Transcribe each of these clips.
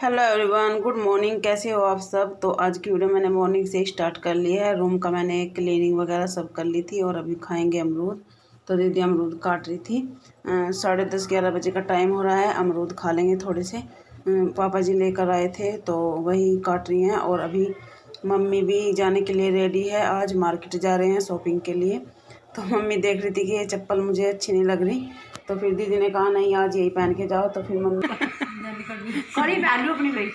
Hello everyone, good morning. कैसे हो आप सब। तो आज की वीडियो मैंने मॉर्निंग से स्टार्ट कर लिया है। रूम का मैंने क्लीनिंग वगैरह सब कर ली थी और अभी खाएंगे अमरूद। तो दीदी अमरूद काट रही थी। 10:30-11 बजे का टाइम हो रहा है। अमरूद खा लेंगे थोड़े से। पापा जी लेकर आए थे तो वही काट रही हैं। और अभी मम्मी भी जाने के लिए रेडी है। आज मार्केट जा रहे हैं शॉपिंग के लिए। तो मम्मी देख रही थी कि ये चप्पल मुझे अच्छी नहीं लग रही, तो फिर दीदी ने कहा नहीं आज यही पहन के जाओ। तो फिर मम्मी कड़ी पहन लो अपनी भाई।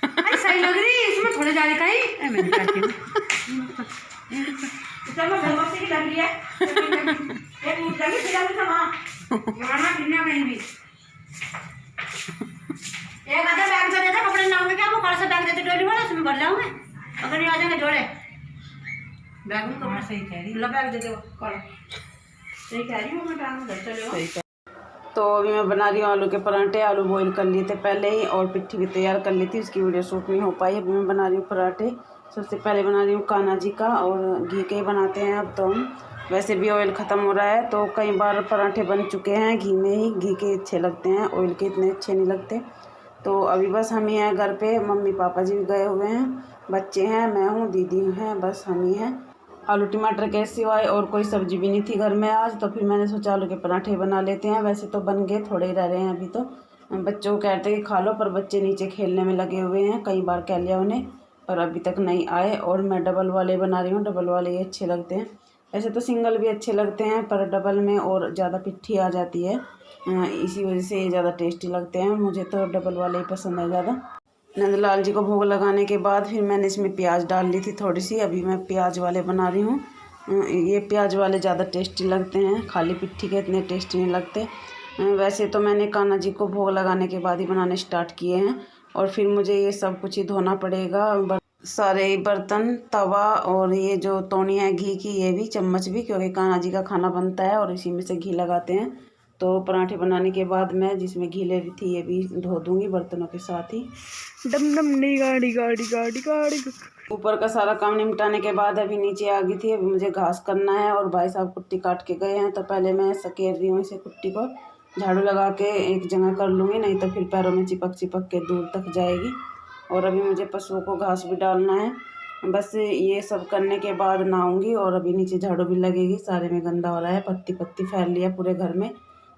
अरे सही लग रही है, इसमें थोड़े ज्यादा कहीं मैं करती हूं। चलो धर्मस्ती की लग रही है। एक मुझे लगी फिर अभी था वरना किन्ने कहीं भी एक आधा बैग दे देता कपड़े लाऊंगे क्या वो कल से बैग देते डोली वाला उसमें भर लाऊंगे अगर नहीं आ जाएंगे जोड़े बैग में कपड़ा सही कह रही लो बैग दे दो कल सही कह रही हूं मैं बैग में घर चले। तो अभी मैं बना रही हूँ आलू के पराठे। आलू बॉईल कर लिए थे पहले ही और पिट्ठी भी तैयार कर ली थी, उसकी वीडियो शूट नहीं हो पाई। अभी मैं बना रही हूँ पराठे। सबसे पहले बना रही हूँ कान्हा जी का, और घी के ही बनाते हैं अब तो हम। वैसे भी ऑयल ख़त्म हो रहा है तो कई बार पराठे बन चुके हैं घी में ही। घी के अच्छे लगते हैं, ऑयल के इतने अच्छे नहीं लगते। तो अभी बस हम ही हैं घर पे। मम्मी पापा जी भी गए हुए हैं, बच्चे हैं, मैं हूँ, दीदी हैं, बस हम ही हैं। आलू टमाटर के सिवाय और कोई सब्जी भी नहीं थी घर में आज, तो फिर मैंने सोचा आलू के पराठे बना लेते हैं। वैसे तो बन गए, थोड़े ही रह रहे हैं अभी। तो बच्चों को कहते हैं कि खा लो, पर बच्चे नीचे खेलने में लगे हुए हैं। कई बार कह लिया उन्हें, पर अभी तक नहीं आए। और मैं डबल वाले बना रही हूँ, डबल वाले ही अच्छे लगते हैं। वैसे तो सिंगल भी अच्छे लगते हैं, पर डबल में और ज़्यादा पिट्ठी आ जाती है, इसी वजह से ये ज़्यादा टेस्टी लगते हैं। मुझे तो डबल वाले ही पसंद है ज़्यादा। नंदलाल जी को भोग लगाने के बाद फिर मैंने इसमें प्याज डाल ली थी थोड़ी सी। अभी मैं प्याज वाले बना रही हूँ। ये प्याज वाले ज़्यादा टेस्टी लगते हैं, खाली पिट्ठी के इतने टेस्टी नहीं लगते। वैसे तो मैंने कान्हा जी को भोग लगाने के बाद ही बनाने स्टार्ट किए हैं। और फिर मुझे ये सब कुछ ही धोना पड़ेगा, सारे बर्तन, तवा, और ये जो तोनी है घी की, ये भी, चम्मच भी, क्योंकि कान्हा जी का खाना बनता है और इसी में से घी लगाते हैं। तो पराठे बनाने के बाद मैं जिसमें घी ले रही थी ये भी धो दूँगी बर्तनों के साथ ही। डम डम नी गाड़ी गाड़ी गाड़ी गाड़ी। ऊपर का सारा काम निपटाने के बाद अभी नीचे आ गई थी। अभी मुझे घास करना है और भाई साहब कुट्टी काट के गए हैं, तो पहले मैं सकेर रही हूँ इसे, कुट्टी को झाड़ू लगा के एक जगह कर लूँगी, नहीं तो फिर पैरों में चिपक चिपक के दूर तक जाएगी। और अभी मुझे पशुओं को घास भी डालना है। बस ये सब करने के बाद नहाऊंगी और अभी नीचे झाड़ू भी लगेगी। सारे में गंदा हो रहा है, पत्ती पत्ती फैल लिया पूरे घर में।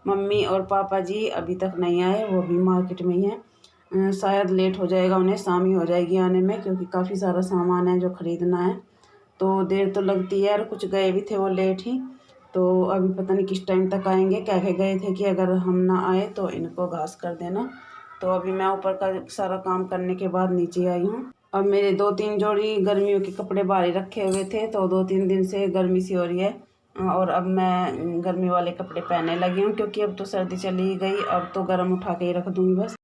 मम्मी और पापा जी अभी तक नहीं आए, वो भी मार्केट में ही हैं। शायद लेट हो जाएगा, उन्हें शाम ही हो जाएगी आने में, क्योंकि काफ़ी सारा सामान है जो ख़रीदना है, तो देर तो लगती है। और कुछ गए भी थे वो लेट ही, तो अभी पता नहीं किस टाइम तक आएंगे। कह के गए थे कि अगर हम ना आए तो इनको घास कर देना। तो अभी मैं ऊपर का सारा काम करने के बाद नीचे आई हूँ। अब मेरे 2-3 जोड़ी गर्मियों के कपड़े बाहर ही रखे हुए थे, तो 2-3 दिन से गर्मी सी हो रही है। और अब मैं गर्मी वाले कपड़े पहनने लगी हूँ, क्योंकि अब तो सर्दी चली ही गई। अब तो गर्म उठा के ही रख दूँगी बस।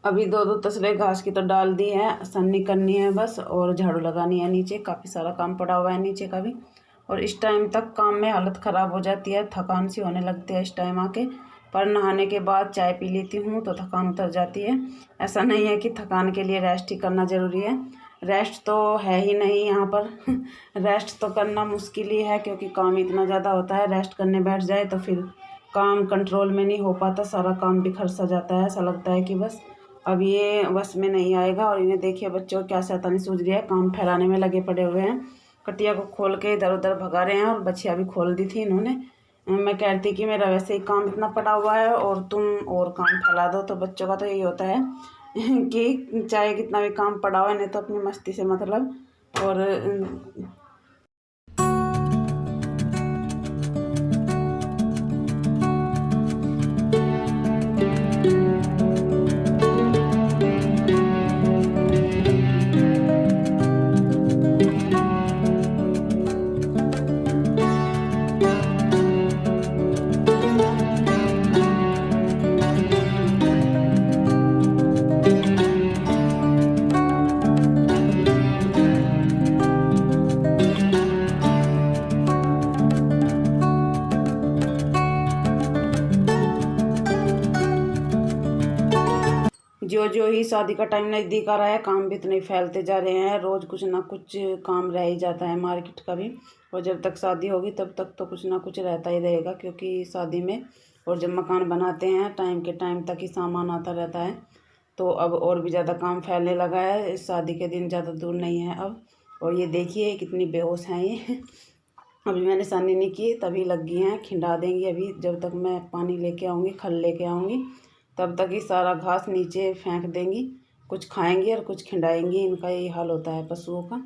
अभी 2-2 तसले घास की तो डाल दी है, सन्नी करनी है बस, और झाड़ू लगानी है नीचे। काफ़ी सारा काम पड़ा हुआ है नीचे का भी। और इस टाइम तक काम में हालत ख़राब हो जाती है, थकान सी होने लगती है इस टाइम आके। पर नहाने के बाद चाय पी लेती हूँ तो थकान उतर जाती है। ऐसा नहीं है कि थकान के लिए रेस्ट ही करना ज़रूरी है, रेस्ट तो है ही नहीं यहाँ पर। रेस्ट तो करना मुश्किल ही है, क्योंकि काम इतना ज़्यादा होता है। रेस्ट करने बैठ जाए तो फिर काम कंट्रोल में नहीं हो पाता, सारा काम बिखर सा जाता है। ऐसा लगता है कि बस अब ये बस में नहीं आएगा। और इन्हें देखिए, बच्चों को क्या शैतानी सूझ रही है, काम फैलाने में लगे पड़े हुए हैं। कटिया को खोल के इधर उधर भगा रहे हैं, और बछिया भी खोल दी थी इन्होंने। मैं कहती कि मेरा वैसे ही काम इतना पड़ा हुआ है और तुम और काम फैला दो। तो बच्चों का तो यही होता है कि चाहे कितना भी काम पड़ा हो, इन्हें तो अपनी मस्ती से मतलब। और जो जो ही शादी का टाइम नज़दीक आ रहा है काम भी इतने फैलते जा रहे हैं। रोज़ कुछ ना कुछ काम रह ही जाता है मार्केट का भी। और जब तक शादी होगी तब तक तो कुछ ना कुछ रहता ही रहेगा, क्योंकि शादी में और जब मकान बनाते हैं टाइम के टाइम तक ही सामान आता रहता है। तो अब और भी ज़्यादा काम फैलने लगा है। इस शादी के दिन ज़्यादा दूर नहीं है अब। और ये देखिए कितनी बेहोश हैं ये। अभी मैंने सानी नहीं की तभी लग गई हैं, खिंडा देंगी अभी। जब तक मैं पानी लेके आऊँगी, खल लेके आऊँगी, तब तक ही सारा घास नीचे फेंक देंगी। कुछ खाएंगी और कुछ खिंडाएंगी। इनका यही हाल होता है पशुओं का।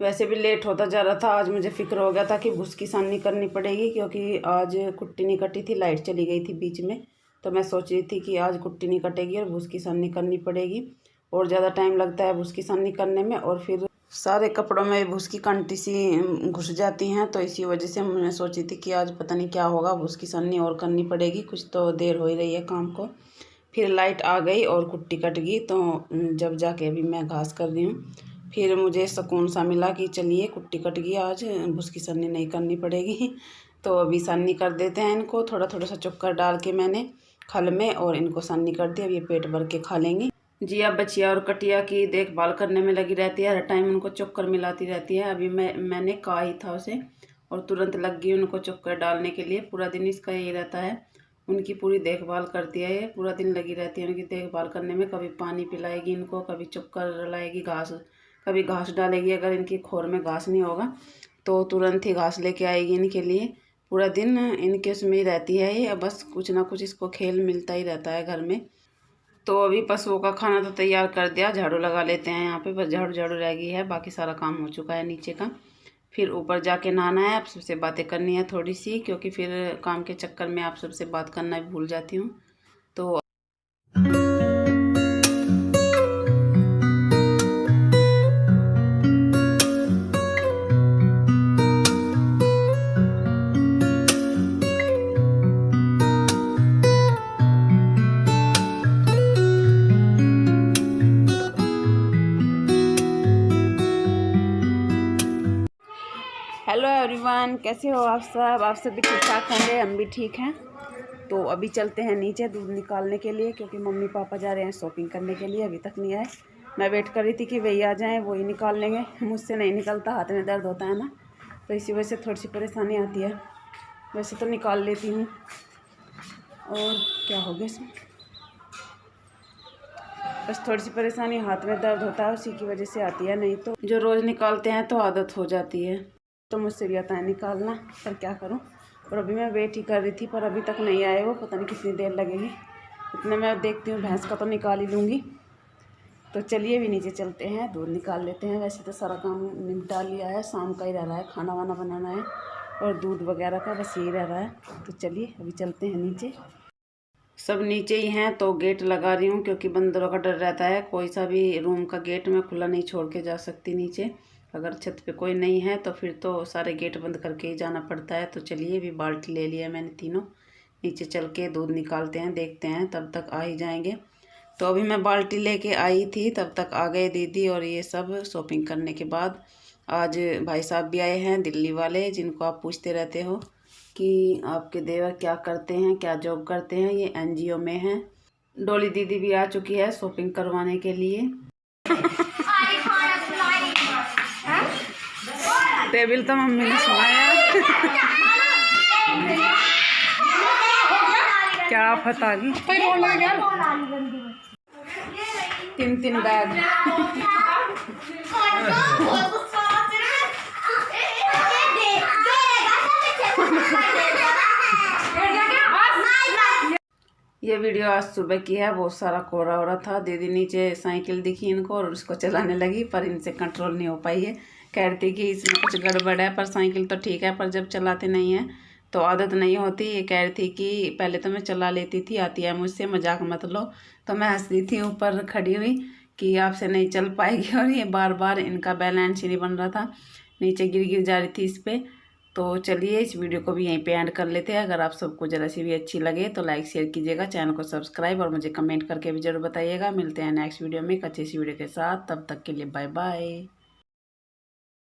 वैसे भी लेट होता जा रहा था। आज मुझे फिक्र हो गया था कि भूस की सानी करनी पड़ेगी, क्योंकि आज कुट्टी नहीं कटी थी, लाइट चली गई थी बीच में। तो मैं सोच रही थी कि आज कुट्टी नहीं कटेगी और भूस की सानी करनी पड़ेगी। और ज़्यादा टाइम लगता है भूस की सानी करने में, और फिर सारे कपड़ों में भूस की कंटी सी घुस जाती हैं। तो इसी वजह से मैं सोची थी कि आज पता नहीं क्या होगा, भूस की सानी और करनी पड़ेगी। कुछ तो देर हो ही रही है काम को। फिर लाइट आ गई और कुट्टी कट गई। तो जब जाके अभी मैं घास कर रही हूँ, फिर मुझे सुकून सा मिला कि चलिए कुट्टी कट गई, आज भूस की सन्नी नहीं करनी पड़ेगी। तो अभी सन्नी कर देते हैं इनको। थोड़ा थोड़ा सा चुक्कर डाल के मैंने खल में और इनको सन्नी कर दिया। अब ये पेट भर के खा लेंगी। जी अब बचिया और कटिया की देखभाल करने में लगी रहती है, हर टाइम उनको चुक्कर मिलाती रहती है। अभी मैंने कहा ही था उसे और तुरंत लग गई उनको चुक्कर डालने के लिए। पूरा दिन इसका यही रहता है, उनकी पूरी देखभाल करती है ये। पूरा दिन लगी रहती है उनकी देखभाल करने में। कभी पानी पिलाएगी इनको, कभी चुक्कर लाएगी, घास कभी घास डालेगी। अगर इनकी खोर में घास नहीं होगा तो तुरंत ही घास लेके आएगी इनके लिए। पूरा दिन इनके उसमें ही रहती है ये। बस कुछ ना कुछ इसको खेल मिलता ही रहता है घर में। तो अभी पशुओं का खाना तो तैयार कर दिया, झाड़ू लगा लेते हैं यहाँ पे। बस झाड़ू रह गई है, बाकी सारा काम हो चुका है नीचे का। फिर ऊपर जाके नहाना है। आप सबसे बातें करनी है थोड़ी सी, क्योंकि फिर काम के चक्कर में आप सबसे बात करना भी भूल जाती हूँ। तो हेलो एवरीवन, कैसे हो आप सब? आप सब भी ठीक ठाक होंगे, हम भी ठीक हैं। तो अभी चलते हैं नीचे दूध निकालने के लिए, क्योंकि मम्मी पापा जा रहे हैं शॉपिंग करने के लिए। अभी तक नहीं आए। मैं वेट कर रही थी कि वही आ जाएं, वो ही निकाल लेंगे। मुझसे नहीं निकलता, हाथ में दर्द होता है ना, तो इसी वजह से थोड़ी सी परेशानी आती है। वैसे तो निकाल लेती हूँ। और क्या हो गया इसमें, बस थोड़ी सी परेशानी, हाथ में दर्द होता है, उसी की वजह से आती है। नहीं तो जो रोज़ निकालते हैं तो आदत हो जाती है। तो मुझसे भी आता है निकालना, पर क्या करूं। और अभी मैं वेट ही कर रही थी, पर अभी तक नहीं आए वो। पता नहीं कितनी देर लगेगी। इतने मैं देखती हूँ भैंस का तो निकाल ही लूँगी। तो चलिए भी नीचे चलते हैं, दूध निकाल लेते हैं। वैसे तो सारा काम निपटा लिया है, शाम का ही रह रहा है, खाना वाना बनाना है और दूध वगैरह का बस यही रह रहा है। तो चलिए अभी चलते हैं नीचे। सब नीचे ही हैं तो गेट लगा रही हूँ, क्योंकि बंदरों का डर रहता है। कोई सा भी रूम का गेट मैं खुला नहीं छोड़ के जा सकती नीचे। अगर छत पे कोई नहीं है तो फिर तो सारे गेट बंद करके ही जाना पड़ता है। तो चलिए अभी बाल्टी ले लिया मैंने तीनों, नीचे चल के दूध निकालते हैं, देखते हैं तब तक आ ही जाएंगे। तो अभी मैं बाल्टी लेके आई थी, तब तक आ गए दीदी और ये सब शॉपिंग करने के बाद। आज भाई साहब भी आए हैं, दिल्ली वाले, जिनको आप पूछते रहते हो कि आपके देवर क्या करते हैं, क्या जॉब करते हैं। ये NGO में हैं। डोली दीदी भी आ चुकी है शॉपिंग करवाने के लिए। टेबल तो मम्मी ने सुनाया। क्या पता भी 3 बैग। ये वीडियो आज सुबह की है। बहुत सारा कोहरा हो रहा था। दीदी नीचे साइकिल दिखी इनको और उसको चलाने लगी, पर इनसे कंट्रोल नहीं हो पाई है। कह रही थी कि इसमें कुछ गड़बड़ है, पर साइकिल तो ठीक है, पर जब चलाते नहीं हैं तो आदत नहीं होती। ये कह रही थी कि पहले तो मैं चला लेती थी, आती है मुझसे, मजाक मत लो। तो मैं हंस रही थी ऊपर खड़ी हुई कि आपसे नहीं चल पाएगी। और ये बार बार इनका बैलेंस ही नहीं बन रहा था, नीचे गिर जा रही थी इस पर। तो चलिए इस वीडियो को भी यहीं पे एंड कर लेते हैं। अगर आप सबको ज़रा सी भी अच्छी लगे तो लाइक शेयर कीजिएगा, चैनल को सब्सक्राइब और मुझे कमेंट करके भी ज़रूर बताइएगा। मिलते हैं नेक्स्ट वीडियो में एक अच्छी सी वीडियो के साथ। तब तक के लिए बाय बाय।